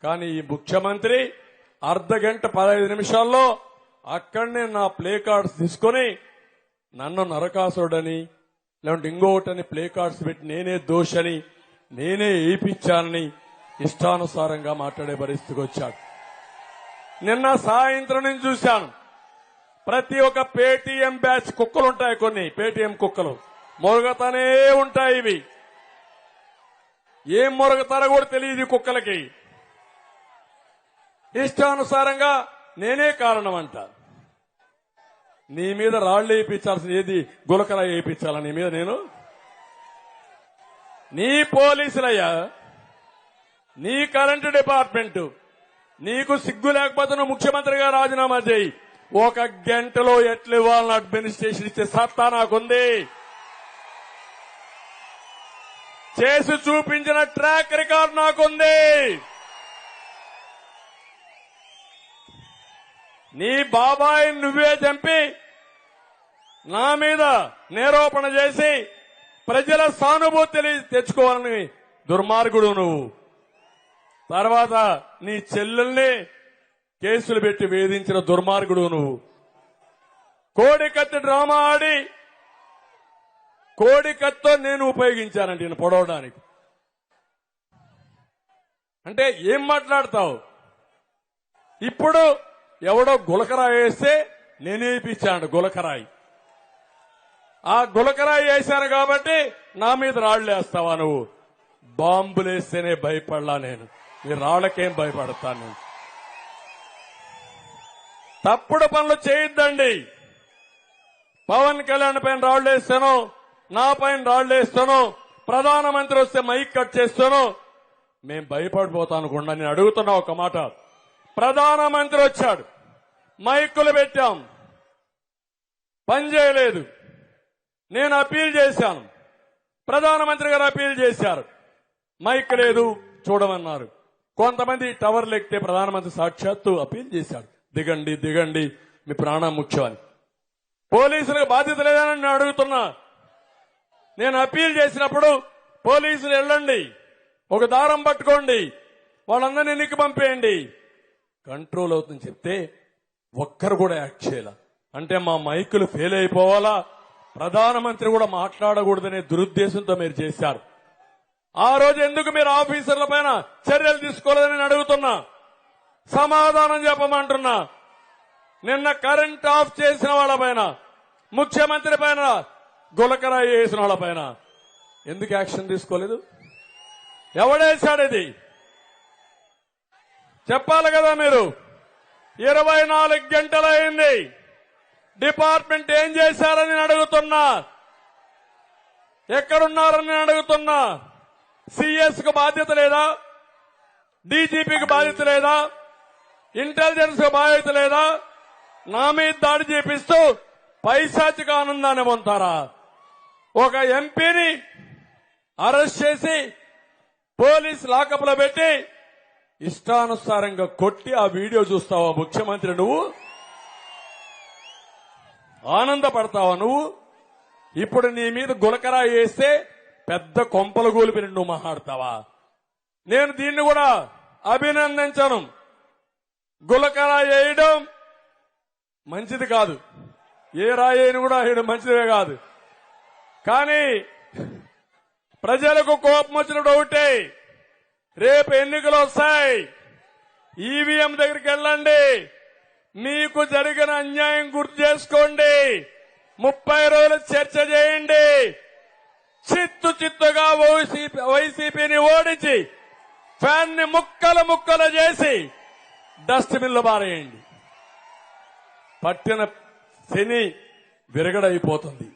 కానీ ఈ ముఖ్యమంత్రి అర్ధగంట 15 నిమిషాల్లో అక్కడనే నా ప్లే కార్డ్స్ తీసుకొని నన్ను నరకాసుడని లేదంటే ఇంకొకటని ప్లే కార్డ్స్ పెట్టి నేనే దోషని నేనే ఏపిచ్చానని ఇష్టానుసారంగా మాట్లాడే పరిస్థితికి వచ్చాడు. నిన్న సాయంత్రం నేను చూశాను, ప్రతి ఒక్క పేటీఎం బ్యాచ్ కుక్కలుంటాయి, కొన్ని పేటీఎం కుక్కలు మొరగతానే ఉంటాయి. ఇవి ఏం మొరగతారో కూడా తెలియదు కుక్కలకి. ఇష్టానుసారంగా నేనే కారణం అంట. నీ మీద రాళ్లు వేయించాల్సిన ఏది గులకరా వేయించాలా నీ మీద? నేను నీ పోలీసులయ్యా, నీ కరెంటు డిపార్ట్మెంట్, నీకు సిగ్గు లేకపోతే నువ్వు ముఖ్యమంత్రిగా రాజీనామా చేయి. 1 గంటలో ఎట్లు ఇవ్వాలని అడ్మినిస్ట్రేషన్ ఇచ్చే సత్తా నాకుంది. చేసి చూపించిన ట్రాక్ రికార్డ్ నాకుంది. నీ బాబాయి నువ్వే చంపి నా మీద నేరోపణ చేసి ప్రజల సానుభూతి తెచ్చుకోవాలని దుర్మార్గుడు నువ్వు. తర్వాత నీ చెల్లెల్ని కేసులు పెట్టి వేధించిన దుర్మార్గుడు నువ్వు. కోడికత్తి డ్రామా ఆడి కోడికత్తో నేను ఉపయోగించానంటే నేను పొడవడానికి. అంటే ఏం మాట్లాడతావు? ఇప్పుడు ఎవడో గులకరాయి వేస్తే నేనే ఇప్పించాను గులకరాయి. ఆ గులకరాయి వేశాను కాబట్టి నా మీద రాళ్లు వేస్తావా నువ్వు? బాంబులేస్తేనే భయపడలా నేను, ఈ రాళ్లకేం భయపడతాను నేను? తప్పుడు పనులు చేయొద్దండి. పవన్ కళ్యాణ్ పైన రాళ్లు వేస్తాను, నా పైన రాళ్లు వేస్తాను, ప్రధానమంత్రి వస్తే మైక్ కట్ చేస్తాను, మేం భయపడిపోతాను అనుకుండా. నేను అడుగుతున్నా ఒక మాట. ప్రధానమంత్రి వచ్చాడు, మైకులు పెట్టాం, పని చేయలేదు. నేను అప్పీల్ చేశాను, ప్రధానమంత్రి గారు అప్పీల్ చేశారు, మైక్ లేదు చూడమన్నారు. కొంతమంది టవర్లు ఎక్కితే ప్రధానమంత్రి సాక్షాత్తు అప్పీల్ చేశాడు, దిగండి దిగండి మీ ప్రాణం ముఖ్యమని. పోలీసులకు బాధ్యత లేదని నేను అడుగుతున్నా. నేను అప్పీల్ చేసినప్పుడు పోలీసులు వెళ్ళండి, ఒక దారం పట్టుకోండి, వాళ్ళందరినీ ఎన్నిక పంపేయండి, కంట్రోల్ అవుతుందని చెప్తే ఒక్కరు కూడా యాక్ట్ చేయాల. అంటే మా మైకులు ఫెయిల్ అయిపోవాలా, ప్రధానమంత్రి కూడా మాట్లాడకూడదనే దురుద్దేశంతో మీరు చేశారు. ఆ రోజు ఎందుకు మీరు ఆఫీసర్ల పైన చర్యలు తీసుకోలేదని నేను అడుగుతున్నా, సమాధానం చెప్పమంటున్నా. నిన్న కరెంట్ ఆఫ్ చేసిన వాళ్ళ పైన, ముఖ్యమంత్రి పైన, గులకరాయి వేసిన వాళ్ళ పైన ఎందుకు యాక్షన్ తీసుకోలేదు? ఎవడేశాడు ఇది? చెప్పాలి కదా మీరు. 24 గంటలైంది, డిపార్ట్మెంట్ ఏం చేశారని నేను అడుగుతున్నా, ఎక్కడున్నారని నేను అడుగుతున్నా. సిఎస్ కు బాధ్యత లేదా? డీజీపీకి బాధ్యత లేదా? ఇంటెలిజెన్స్ కు బాధ్యత లేదా? నా మీద దాడి చేపిస్తూ పైశాచిక ఆనందాన్ని పొందుతారా? ఒక ఎంపీని అరెస్ట్ చేసి పోలీస్ లాకప్ లో పెట్టి ఇష్టానుసారంగా కొట్టి ఆ వీడియో చూస్తావా ముఖ్యమంత్రి? నువ్వు ఆనందపడతావా? నువ్వు ఇప్పుడు నీ మీద గులకరాయి వేస్తే పెద్ద కొంపలు గోలిపిన నువ్వు మాట్లాడతావా? నేను దీన్ని కూడా అభినందించను. గులకరాయి వేయడం మంచిది కాదు, ఏ రాయిని కూడా వేయడం మంచిదే కాదు. కానీ ప్రజలకు కోపం వచ్చినప్పుడు ఒకటే, రేపు ఎన్నికలు వస్తాయి, ఈవీఎం దగ్గరికి వెళ్ళండి, మీకు జరిగిన అన్యాయం గుర్తు చేసుకోండి, 30 రోజులు చర్చ చేయండి, చిత్తుగా వైసీపీని ఓడించి ఫ్యాన్ ని ముక్కలు చేసి డస్ట్బిన్ లో పారేయండి. పట్టిన శని విరగడైపోతుంది.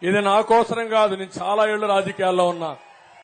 ఇది నా కోసరం కాదు, నేను చాలా ఏళ్లు రాజకీయాల్లో ఉన్నా.